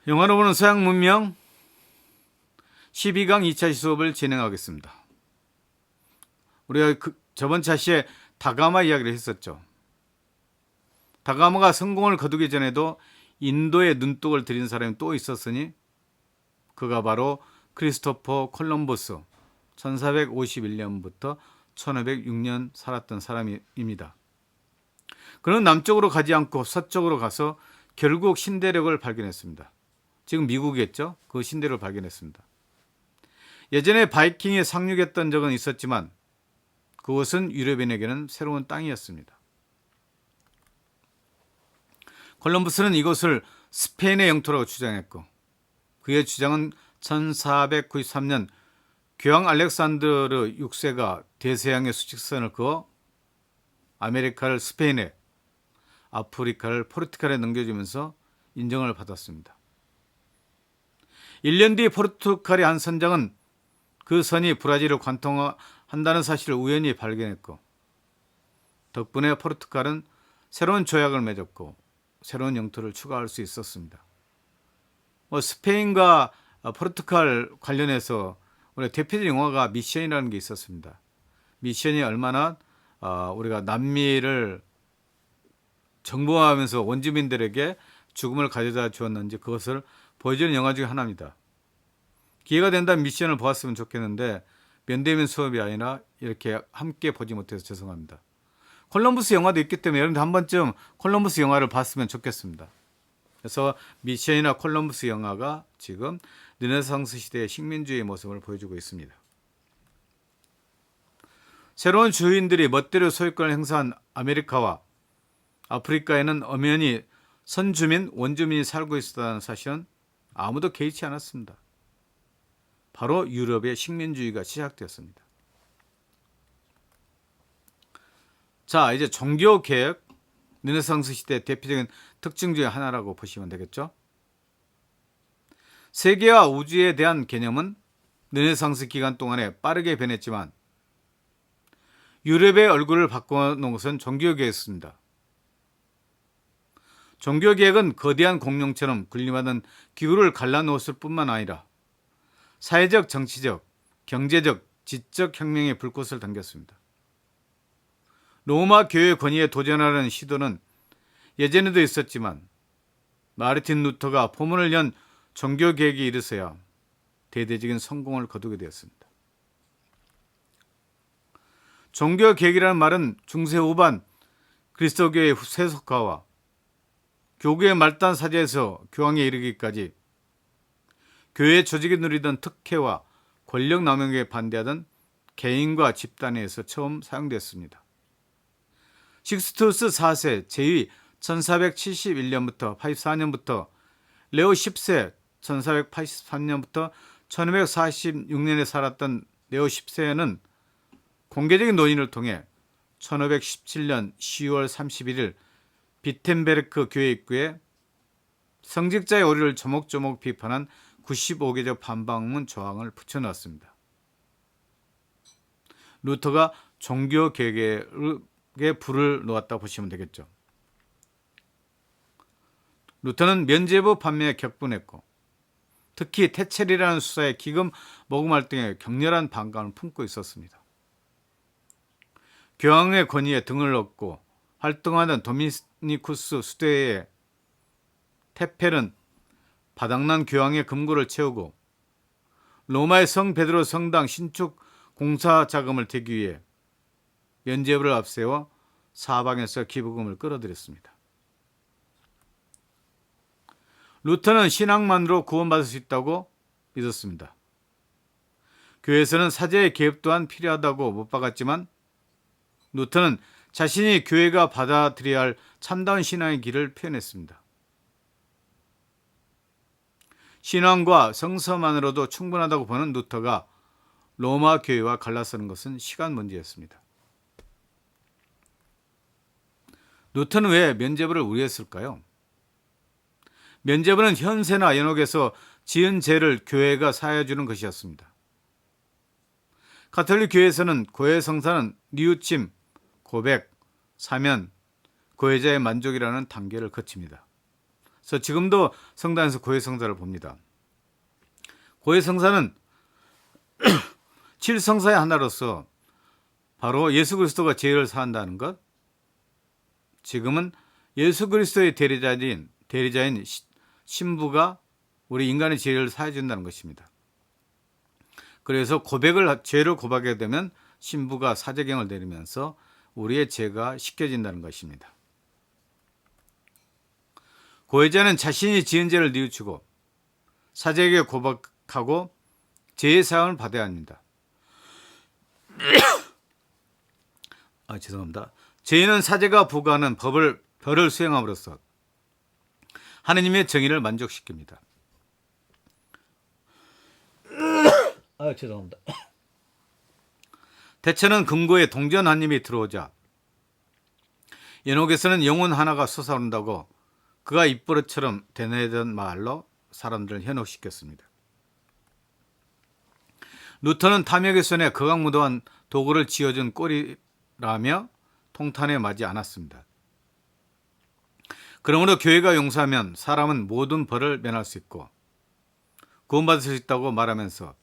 영화로 보는 서양 문명 12강 2차 수업을 진행하겠습니다. 우리가 저번 차시에 다가마 이야기를 했었죠. 다가마가 성공을 거두기 전에도 인도에 눈독을 들인 사람이 또 있었으니 그가 바로 크리스토퍼 콜럼버스 1451년부터 1506년 살았던 사람입니다. 그는 남쪽으로 가지 않고 서쪽으로 가서 결국 신대륙을 발견했습니다. 지금 미국이겠죠? 그 신대륙을 발견했습니다. 예전에 바이킹이 상륙했던 적은 있었지만 그것은 유럽인에게는 새로운 땅이었습니다. 콜럼버스는 이곳을 스페인의 영토라고 주장했고 그의 주장은 1493년 교황 알렉산드르 6세가 대서양의 수직선을 그어 아메리카를 스페인에, 아프리카를 포르투갈에 넘겨주면서 인정을 받았습니다. 1년 뒤 포르투갈의 한 선장은 그 선이 브라질을 관통한다는 사실을 우연히 발견했고 덕분에 포르투갈은 새로운 조약을 맺었고 새로운 영토를 추가할 수 있었습니다. 스페인과 포르투갈 관련해서 우리 대표적인 영화가 미션이라는 게 있었습니다. 미션이 얼마나 우리가 남미를 정복하면서 원주민들에게 죽음을 가져다 주었는지 그것을 보여주는 영화 중에 하나입니다. 기회가 된다면 미션을 보았으면 좋겠는데 면대면 수업이 아니라 이렇게 함께 보지 못해서 죄송합니다. 콜럼버스 영화도 있기 때문에 여러분들 한 번쯤 콜럼버스 영화를 봤으면 좋겠습니다. 그래서 미션이나 콜럼버스 영화가 지금 르네상스 시대의 식민주의의 모습을 보여주고 있습니다. 새로운 주인들이 멋대로 소유권을 행사한 아메리카와 아프리카에는 엄연히 선주민, 원주민이 살고 있었다는 사실은 아무도 개의치 않았습니다. 바로 유럽의 식민주의가 시작되었습니다. 자, 이제 종교개혁, 르네상스 시대의 대표적인 특징 중에 하나라고 보시면 되겠죠. 세계와 우주에 대한 개념은 르네상스 기간 동안에 빠르게 변했지만 유럽의 얼굴을 바꿔놓은 것은 종교개혁이었습니다. 종교개혁은 거대한 공룡처럼 군림하던 기구를 갈라놓았을 뿐만 아니라 사회적, 정치적, 경제적, 지적 혁명의 불꽃을 당겼습니다. 로마 교회 권위에 도전하려는 시도는 예전에도 있었지만 마르틴 루터가 포문을 연 종교개혁이 이르서야 대대적인 성공을 거두게 되었습니다. 종교개혁이라는 말은 중세 후반 그리스도교의 세속화와 교구의 말단 사제에서 교황에 이르기까지 교회 조직이 누리던 특혜와 권력 남용에 반대하던 개인과 집단에 의해서 처음 사용됐습니다. 식스투스 4세 제위 1471년부터 84년부터 레오 10세 1483년부터 1546년에 살았던 레오 10세는 공개적인 논의를 통해 1517년 10월 31일 비텐베르크 교회 입구에 성직자의 오류를 조목조목 비판한 95개조 반박문 조항을 붙여놨습니다. 루터가 종교개혁에 불을 놓았다고 보시면 되겠죠. 루터는 면죄부 판매에 격분했고 특히 태첼이라는 수사의 기금 모금 활동에 격렬한 반감을 품고 있었습니다. 교황의 권위에 등을 얻고 활동하던 도미니쿠스 수도의 테펠은 바닥난 교황의 금고를 채우고 로마의 성 베드로 성당 신축 공사 자금을 대기 위해 면죄부를 앞세워 사방에서 기부금을 끌어들였습니다. 루터는 신앙만으로 구원받을 수 있다고 믿었습니다. 교회에서는 사제의 개입 또한 필요하다고 못 박았지만 루터는 자신이 교회가 받아들여야 할 참다운 신앙의 길을 표현했습니다. 신앙과 성서만으로도 충분하다고 보는 루터가 로마 교회와 갈라서는 것은 시간 문제였습니다. 루터는 왜 면죄부를 우려했을까요? 면죄부는 현세나 연옥에서 지은 죄를 교회가 사해주는 것이었습니다. 가톨릭 교회에서는 고해 성사는 뉘우침, 고백, 사면, 고해자의 만족이라는 단계를 거칩니다. 그래서 지금도 성당에서 고해성사를 봅니다. 고해성사는 칠성사의 하나로서 바로 예수 그리스도가 죄를 사한다는 것, 지금은 예수 그리스도의 대리자인 신부가 우리 인간의 죄를 사해 준다는 것입니다. 그래서 죄를 고백하게 되면 신부가 사제경을 내리면서 우리의 죄가 씻겨진다는 것입니다. 고해자는 자신이 지은 죄를 뉘우치고 사제에게 고백하고 죄의 사함을 받아야 합니다. 죄송합니다. 죄인은 사제가 부과하는 벌을 수행함으로써 하느님의 정의를 만족시킵니다. 죄송합니다. 대처는 금고에 동전 한 입이 들어오자 연옥에서는 영혼 하나가 솟아오른다고 그가 입버릇처럼 되뇌던 말로 사람들을 현혹시켰습니다. 루터는 탐욕의 손에 극악무도한 도구를 쥐어준 꼴이라며 통탄에 맞지 않았습니다. 그러므로 교회가 용서하면 사람은 모든 벌을 면할 수 있고 구원받을 수 있다고 말하면서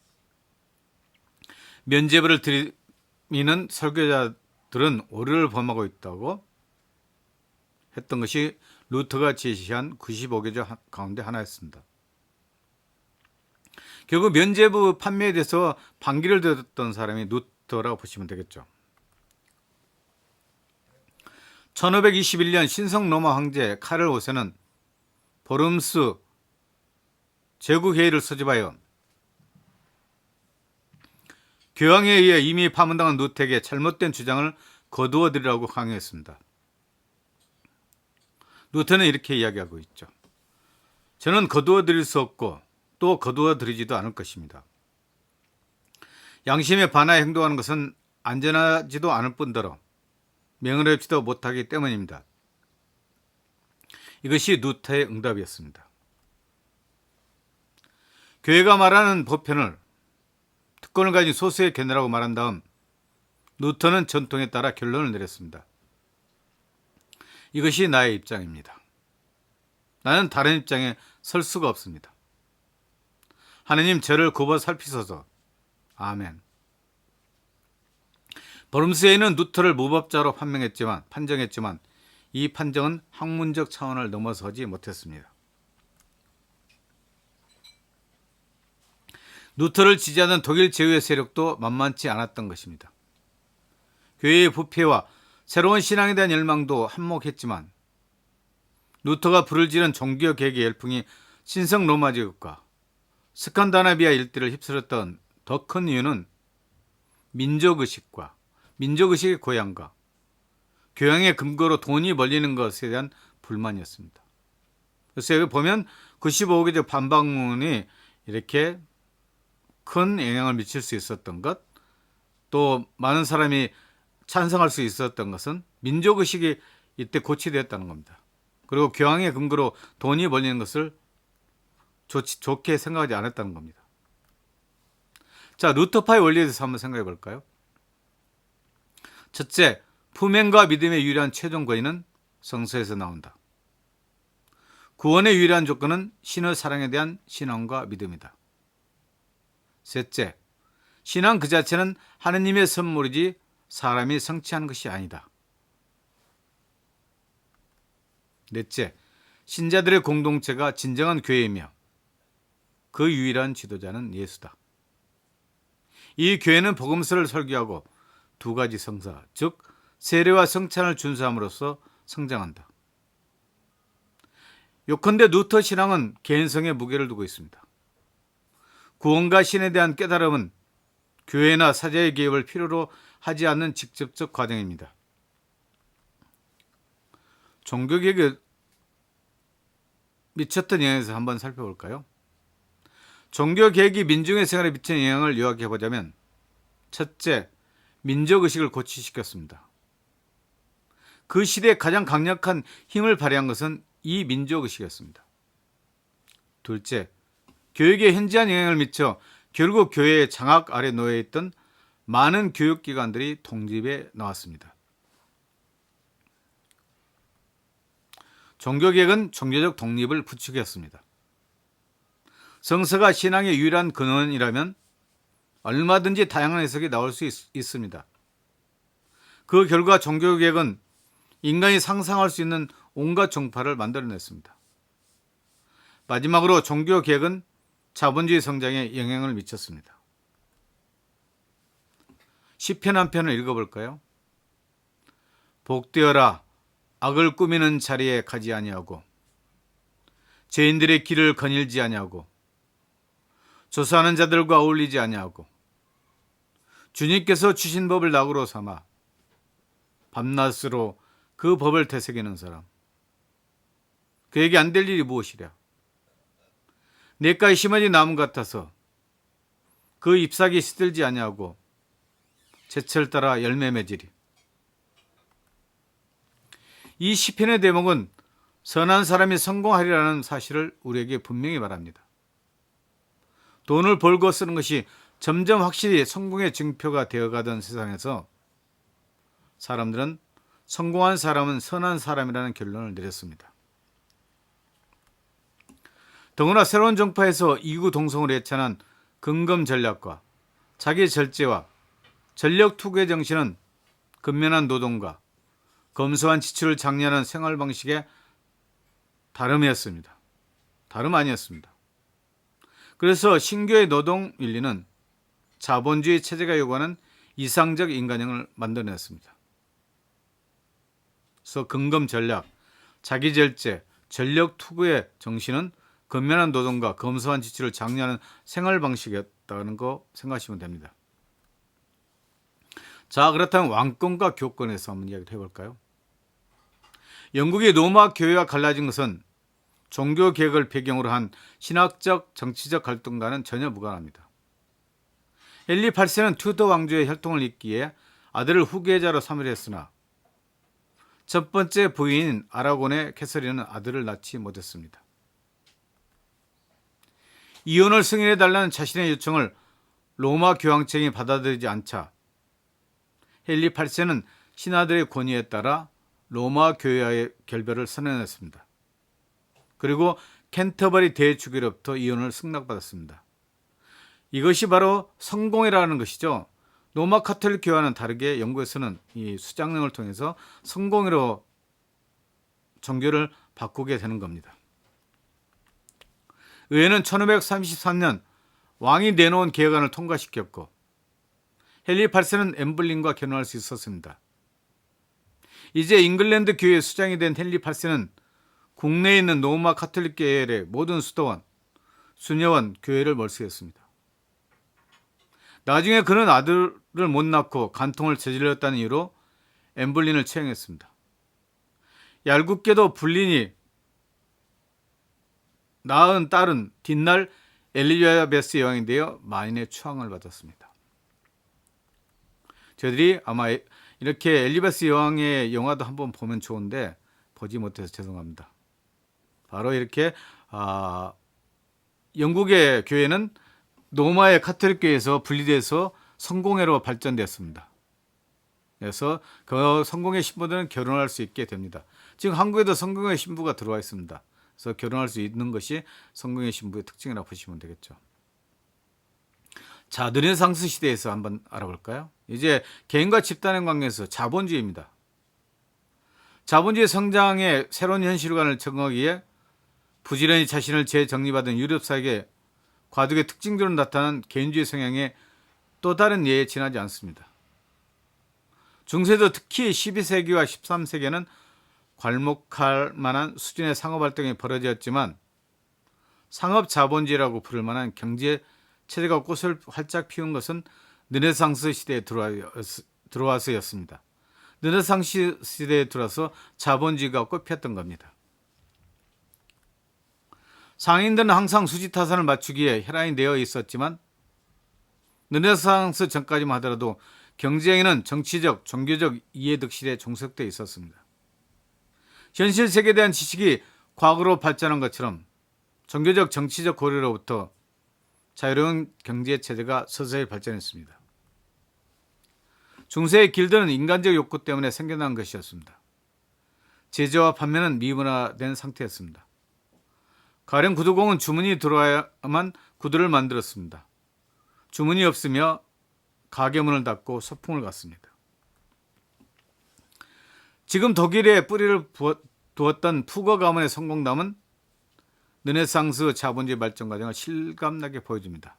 면죄부를 드리는 설교자들은 오류를 범하고 있다고 했던 것이 루터가 제시한 95개조 가운데 하나였습니다. 결국 면죄부 판매에 대해서 반기를 들었던 사람이 루터라고 보시면 되겠죠. 1521년 신성 로마 황제 카를 5세는 보름스 제국회의를 소집하여 교황에 의해 이미 파문당한 루터에게 잘못된 주장을 거두어드리라고 강요했습니다. 루터는 이렇게 이야기하고 있죠. 저는 거두어드릴 수 없고 또 거두어드리지도 않을 것입니다. 양심에 반하여 행동하는 것은 안전하지도 않을 뿐더러 명예롭지도 못하기 때문입니다. 이것이 루터의 응답이었습니다. 교회가 말하는 보편을 특권을 가진 소수의 견해라고 말한 다음 루터는 전통에 따라 결론을 내렸습니다. 이것이 나의 입장입니다. 나는 다른 입장에 설 수가 없습니다. 하느님 저를 굽어 살피소서. 아멘. 보름스에는 루터를 무법자로 판정했지만 이 판정은 학문적 차원을 넘어서지 못했습니다. 루터를 지지하는 독일 제후의 세력도 만만치 않았던 것입니다. 교회의 부패와 새로운 신앙에 대한 열망도 한몫했지만 루터가 불을 지른 종교 개혁의 열풍이 신성 로마 제국과 스칸다나비아 일대를 휩쓸었던 더 큰 이유는 민족의식의 고양과 교양의 근거로 돈이 몰리는 것에 대한 불만이었습니다. 그래서 여기 보면 95개조 반박문이 이렇게 큰 영향을 미칠 수 있었던 것, 또 많은 사람이 찬성할 수 있었던 것은 민족의식이 이때 고취되었다는 겁니다. 그리고 교황의 근거로 돈이 벌리는 것을 좋게 생각하지 않았다는 겁니다. 자, 루터파의 원리에 대해서 한번 생각해 볼까요? 첫째, 품행과 믿음의 유일한 최종 권위는 성서에서 나온다. 구원의 유일한 조건은 신의 사랑에 대한 신앙과 믿음이다. 셋째, 신앙 그 자체는 하느님의 선물이지 사람이 성취한 것이 아니다. 넷째, 신자들의 공동체가 진정한 교회이며 그 유일한 지도자는 예수다. 이 교회는 복음서를 설교하고 두 가지 성사, 즉 세례와 성찬을 준수함으로써 성장한다. 요컨대 루터 신앙은 개인성에 무게를 두고 있습니다. 구원과 신에 대한 깨달음은 교회나 사제의 개입을 필요로 하지 않는 직접적 과정입니다. 종교개혁에 미쳤던 영향에 대해서 한번 살펴볼까요? 종교개혁이 민중의 생활에 미친 영향을 요약해보자면 첫째, 민족의식을 고취시켰습니다. 그 시대에 가장 강력한 힘을 발휘한 것은 이 민족의식이었습니다. 둘째, 교육에 현저한 영향을 미쳐 결국 교회의 장악 아래 놓여있던 많은 교육기관들이 통집에 나왔습니다. 종교개혁은 종교적 독립을 부추겼습니다. 성서가 신앙의 유일한 근원이라면 얼마든지 다양한 해석이 나올 수 있습니다. 그 결과 종교개혁은 인간이 상상할 수 있는 온갖 종파를 만들어냈습니다. 마지막으로 종교개혁은 자본주의 성장에 영향을 미쳤습니다. 시편 한 편을 읽어볼까요? 복되어라, 악을 꾸미는 자리에 가지 아니하고 죄인들의 길을 거닐지 아니하고 조사하는 자들과 어울리지 아니하고 주님께서 주신 법을 낙으로 삼아 밤낮으로 그 법을 되새기는 사람. 그에게 안 될 일이 무엇이랴? 냇가에 심어진 나무 같아서 그 잎사귀 시들지 아니하고 제철 따라 열매 맺으리. 이 시편의 대목은 선한 사람이 성공하리라는 사실을 우리에게 분명히 말합니다. 돈을 벌고 쓰는 것이 점점 확실히 성공의 증표가 되어가던 세상에서 사람들은 성공한 사람은 선한 사람이라는 결론을 내렸습니다. 더구나 새로운 정파에서 이구동성을 예찬한 근검 전략과 자기 절제와 전력 투구의 정신은 근면한 노동과 검소한 지출을 장려하는 생활 방식의 다름 아니었습니다. 그래서 신교의 노동 윤리는 자본주의 체제가 요구하는 이상적 인간형을 만들어냈습니다. 그래서 근검 전략, 자기 절제, 전력 투구의 정신은 근면한 노동과 검소한 지출을 장려하는 생활 방식이었다는 거 생각하시면 됩니다. 자, 그렇다면 왕권과 교권에서 한번 이야기를 해볼까요? 영국의 로마 교회와 갈라진 것은 종교 개혁을 배경으로 한 신학적, 정치적 갈등과는 전혀 무관합니다. 헨리 8세는 튜더 왕조의 혈통을 잇기에 아들을 후계자로 삼으려 했으나 첫 번째 부인인 아라곤의 캐서린은 아들을 낳지 못했습니다. 이혼을 승인해달라는 자신의 요청을 로마 교황청이 받아들이지 않자 헨리 8세는 신하들의 권유에 따라 로마 교회와의 결별을 선언했습니다. 그리고 캔터버리 대주교로부터 이혼을 승낙받았습니다. 이것이 바로 성공이라는 것이죠. 로마 카톨릭 교회와는 다르게 영국에서는 이 수장령을 통해서 성공으로 종교를 바꾸게 되는 겁니다. 의회는 1533년 왕이 내놓은 개혁안을 통과시켰고 헨리 8세는 엠블린과 결혼할 수 있었습니다. 이제 잉글랜드 교회 수장이 된 헨리 8세는 국내에 있는 로마 카톨릭 교회의 모든 수도원, 수녀원, 교회를 몰수했습니다. 나중에 그는 아들을 못 낳고 간통을 저질렀다는 이유로 엠블린을 처형했습니다. 얄궂게도 불린이 낳은 딸은 뒷날 엘리자베스 여왕이 되어 만인의 추앙을 받았습니다. 저희들이 아마 이렇게 엘리자베스 여왕의 영화도 한번 보면 좋은데 보지 못해서 죄송합니다. 바로 이렇게 영국의 교회는 로마의 카톨릭 교회에서 분리돼서 성공회로 발전됐습니다. 그래서 그 성공회 신부들은 결혼할 수 있게 됩니다. 지금 한국에도 성공회 신부가 들어와 있습니다. 그래서 결혼할 수 있는 것이 성공회 신부의 특징이라고 보시면 되겠죠. 자, 르네상스 시대에서 한번 알아볼까요? 이제 개인과 집단의 관계에서 자본주의입니다. 자본주의 성장의 새로운 현실관을 적응하기 위해 부지런히 자신을 재정리받은 유럽 사회의 과도기의 특징적으로 나타난 개인주의 성향에 또 다른 예에 지나지 않습니다. 중세도 특히 12세기와 13세기에는 괄목할 만한 수준의 상업활동이 벌어졌지만 상업자본주의라고 부를 만한 경제 체제가 꽃을 활짝 피운 것은 르네상스 시대에 들어와서였습니다. 르네상스 시대에 들어와서 자본주의가 꽃폈던 겁니다. 상인들은 항상 수지타산을 맞추기 위해 혈안이 되어 있었지만 르네상스 전까지만 하더라도 경제에는 정치적, 종교적 이해득실에 종속되어 있었습니다. 현실 세계에 대한 지식이 과거로 발전한 것처럼 종교적, 정치적 고려로부터 자유로운 경제체제가 서서히 발전했습니다. 중세의 길드는 인간적 욕구 때문에 생겨난 것이었습니다. 제조와 판매는 미문화된 상태였습니다. 가령 구두공은 주문이 들어와야만 구두를 만들었습니다. 주문이 없으며 가게 문을 닫고 소풍을 갔습니다. 지금 독일에 뿌리를 두었던 푸거 가문의 성공담은 르네상스 자본주의 발전 과정을 실감나게 보여줍니다.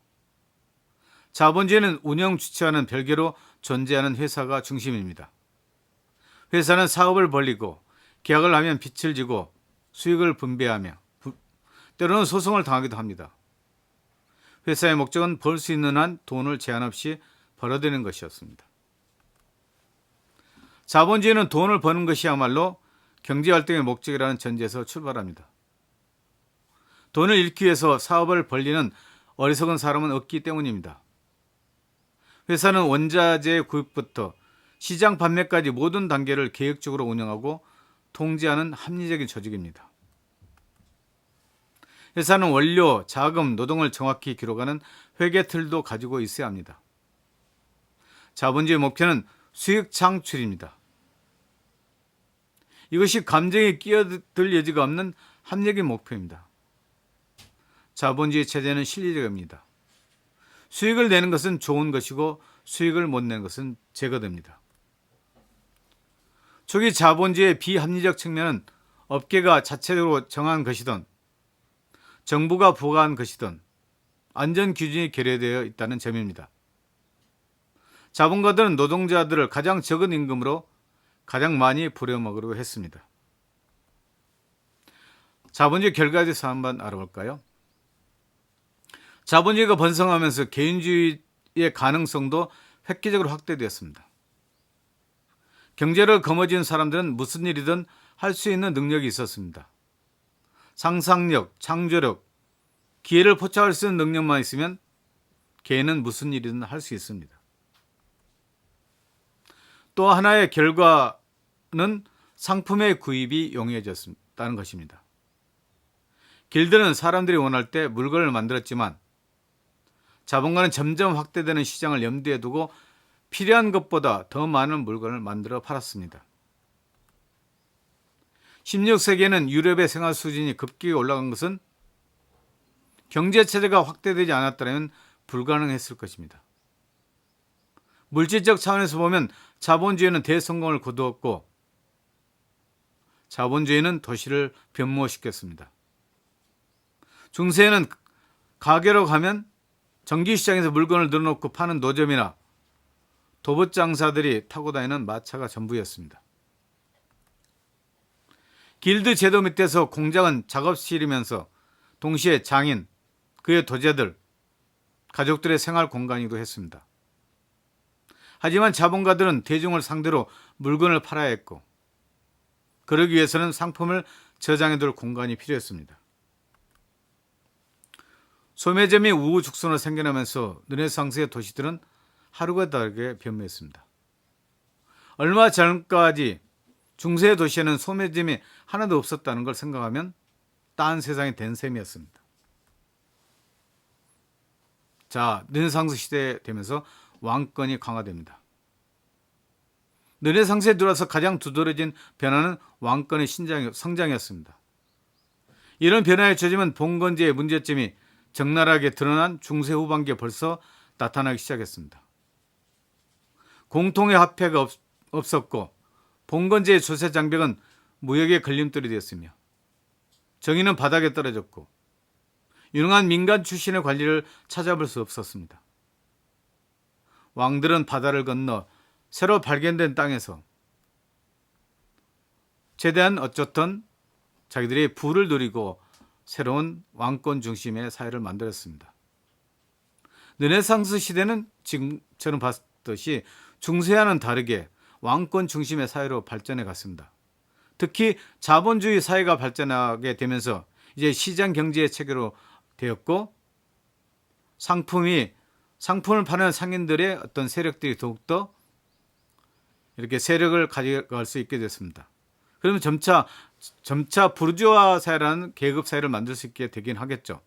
자본주의는 운영 주체와는 별개로 존재하는 회사가 중심입니다. 회사는 사업을 벌리고 계약을 하면 빚을 지고 수익을 분배하며 때로는 소송을 당하기도 합니다. 회사의 목적은 벌 수 있는 한 돈을 제한 없이 벌어들이는 것이었습니다. 자본주의는 돈을 버는 것이야말로 경제활동의 목적이라는 전제에서 출발합니다. 돈을 잃기 위해서 사업을 벌리는 어리석은 사람은 없기 때문입니다. 회사는 원자재 구입부터 시장 판매까지 모든 단계를 계획적으로 운영하고 통제하는 합리적인 조직입니다. 회사는 원료, 자금, 노동을 정확히 기록하는 회계 틀도 가지고 있어야 합니다. 자본주의 목표는 수익 창출입니다. 이것이 감정에 끼어들 여지가 없는 합리적인 목표입니다. 자본주의 체제는 실리적입니다. 수익을 내는 것은 좋은 것이고 수익을 못 내는 것은 제거됩니다. 초기 자본주의의 비합리적 측면은 업계가 자체적으로 정한 것이든 정부가 부과한 것이든 안전 기준이 결여되어 있다는 점입니다. 자본가들은 노동자들을 가장 적은 임금으로 가장 많이 부려먹으려고 했습니다. 자본주의 결과에 대해서 한번 알아볼까요? 자본주의가 번성하면서 개인주의의 가능성도 획기적으로 확대되었습니다. 경제를 거머쥐는 사람들은 무슨 일이든 할 수 있는 능력이 있었습니다. 상상력, 창조력, 기회를 포착할 수 있는 능력만 있으면 개인은 무슨 일이든 할 수 있습니다. 또 하나의 결과는 상품의 구입이 용이해졌다는 것입니다. 길드는 사람들이 원할 때 물건을 만들었지만 자본가는 점점 확대되는 시장을 염두에 두고 필요한 것보다 더 많은 물건을 만들어 팔았습니다. 16세기에는 유럽의 생활 수준이 급격히 올라간 것은 경제체제가 확대되지 않았다면 불가능했을 것입니다. 물질적 차원에서 보면 자본주의는 대성공을 거두었고 자본주의는 도시를 변모시켰습니다. 중세에는 가게로 가면 전기시장에서 물건을 늘어놓고 파는 노점이나 도봇장사들이 타고 다니는 마차가 전부였습니다. 길드 제도 밑에서 공장은 작업실이면서 동시에 장인, 그의 도제들, 가족들의 생활 공간이기도 했습니다. 하지만 자본가들은 대중을 상대로 물건을 팔아야 했고 그러기 위해서는 상품을 저장해둘 공간이 필요했습니다. 소매점이 우후죽순으로 생겨나면서 르네상스의 도시들은 하루가 다르게 변모했습니다. 얼마 전까지 중세의 도시에는 소매점이 하나도 없었다는 걸 생각하면 딴 세상이 된 셈이었습니다. 자, 르네상스 시대에 되면서 왕권이 강화됩니다. 르네상스에 들어와서 가장 두드러진 변화는 왕권의 성장이었습니다. 이런 변화의 조짐은 봉건제의 문제점이 적나라하게 드러난 중세 후반기에 벌써 나타나기 시작했습니다. 공통의 화폐가 없었고 봉건제의 조세 장벽은 무역의 걸림돌이 되었으며 정의는 바닥에 떨어졌고 유능한 민간 출신의 관리를 찾아볼 수 없었습니다. 왕들은 바다를 건너 새로 발견된 땅에서 최대한 어쩌던 자기들의 부를 누리고 새로운 왕권 중심의 사회를 만들었습니다. 르네상스 시대는 지금처럼 봤듯이 중세와는 다르게 왕권 중심의 사회로 발전해 갔습니다. 특히 자본주의 사회가 발전하게 되면서 이제 시장 경제의 체계로 되었고 상품을 파는 상인들의 어떤 세력들이 더욱더 이렇게 세력을 가져갈 수 있게 됐습니다. 그러면 점차 부르주아 사회라는 계급 사회를 만들 수 있게 되긴 하겠죠.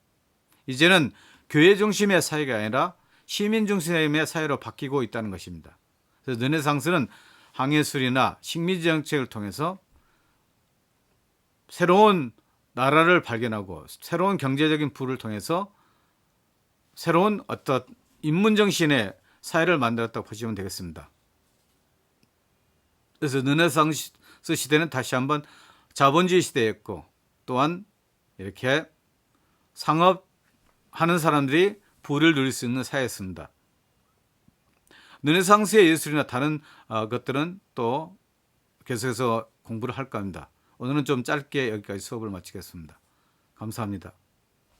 이제는 교회 중심의 사회가 아니라 시민 중심의 사회로 바뀌고 있다는 것입니다. 그래서 르네상스는 항해술이나 식민지 정책을 통해서 새로운 나라를 발견하고 새로운 경제적인 부를 통해서 새로운 어떤 인문정신의 사회를 만들었다고 보시면 되겠습니다. 그래서 르네상스 시대는 다시 한번 자본주의 시대였고, 또한 이렇게 상업하는 사람들이 부를 누릴 수 있는 사회였습니다. 르네상스의 예술이나 다른 것들은 또 계속해서 공부를 할 겁니다. 오늘은 좀 짧게 여기까지 수업을 마치겠습니다. 감사합니다.